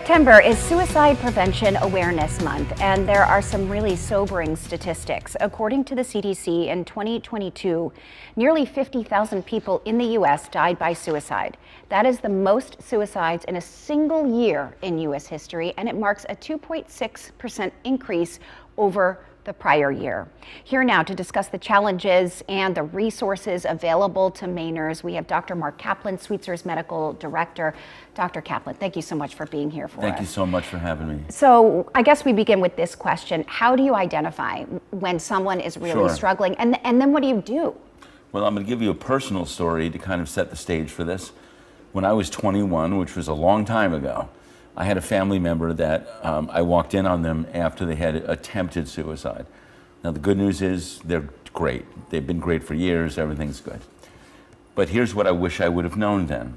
September is Suicide Prevention Awareness Month, and there are some really sobering statistics. According to the CDC, in 2022, nearly 50,000 people in the U.S. died by suicide. That is the most suicides in a single year in U.S. history, and it marks a 2.6% increase over the prior year. Here now to discuss the challenges and the resources available to Mainers, we have Dr. Marc Kaplan, Sweetser's medical director. Dr. Kaplan, thank you so much for being here for us. Thank you so much for having me. So I guess we begin with this question. How do you identify when someone is really struggling, and then what do you do? Well, I'm going to give you a personal story to kind of set the stage for this. When I was 21, which was a long time ago, I had a family member that I walked in on them after they had attempted suicide. Now the good news is they're great. They've been great for years, everything's good. But here's what I wish I would have known then.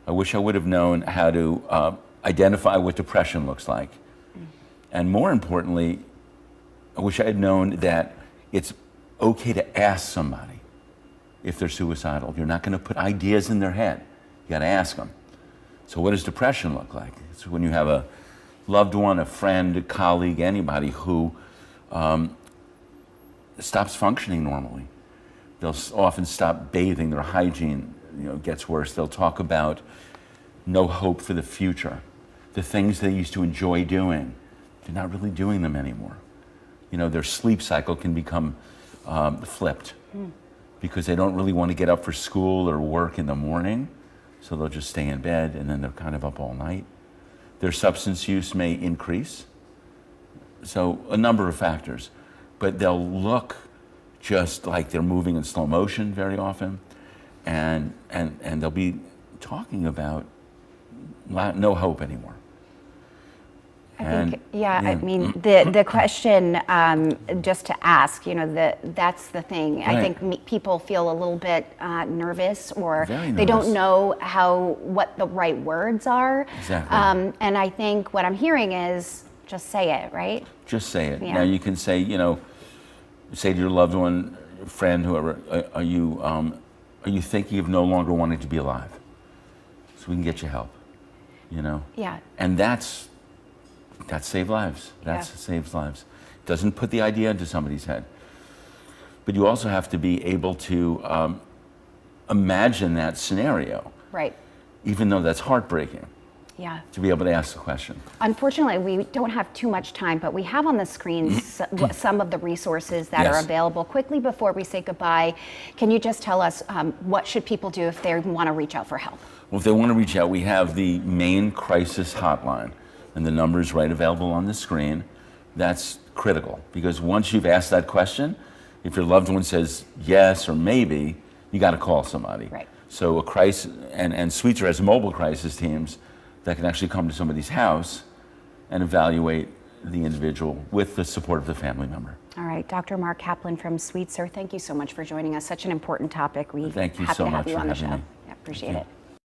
I wish I would have known how to identify what depression looks like. And more importantly, I wish I had known that it's okay to ask somebody if they're suicidal. You're not going to put ideas in their head. You got to ask them. So what does depression look like? It's when you have a loved one, a friend, a colleague, anybody who stops functioning normally. They'll often stop bathing, their hygiene gets worse. They'll talk about no hope for the future. The things they used to enjoy doing, they're not really doing them anymore. Their sleep cycle can become flipped because they don't really want to get up for school or work in the morning. So they'll just stay in bed and then they're kind of up all night. Their substance use may increase. So a number of factors, but they'll look just like they're moving in slow motion very often. And they'll be talking about no hope anymore. I mean, the question, just to ask, that's the thing. Right. I think people feel a little bit nervous, or they don't know what the right words are. Exactly. And I think what I'm hearing is just say it, right? Just say it. Yeah. Now you can say, say to your loved one, friend, whoever, are you thinking of no longer wanting to be alive? So we can get you help, Yeah. And that saves lives. That saves lives. Doesn't put the idea into somebody's head. But you also have to be able to imagine that scenario. Right. Even though that's heartbreaking. Yeah. To be able to ask the question. Unfortunately, we don't have too much time, but we have on the screen some of the resources that are available. Quickly before we say goodbye, can you just tell us what should people do if they want to reach out for help? Well, if they want to reach out, we have the Maine Crisis Hotline. And the number's right available on the screen. That's critical, because once you've asked that question, if your loved one says yes or maybe, you got to call somebody. Right. So a crisis, and Sweetser has mobile crisis teams that can actually come to somebody's house and evaluate the individual with the support of the family member. All right, Dr. Marc Kaplan from Sweetser, thank you so much for joining us. Such an important topic. Thank you so much happy to have you on the show. me. Yeah, appreciate it.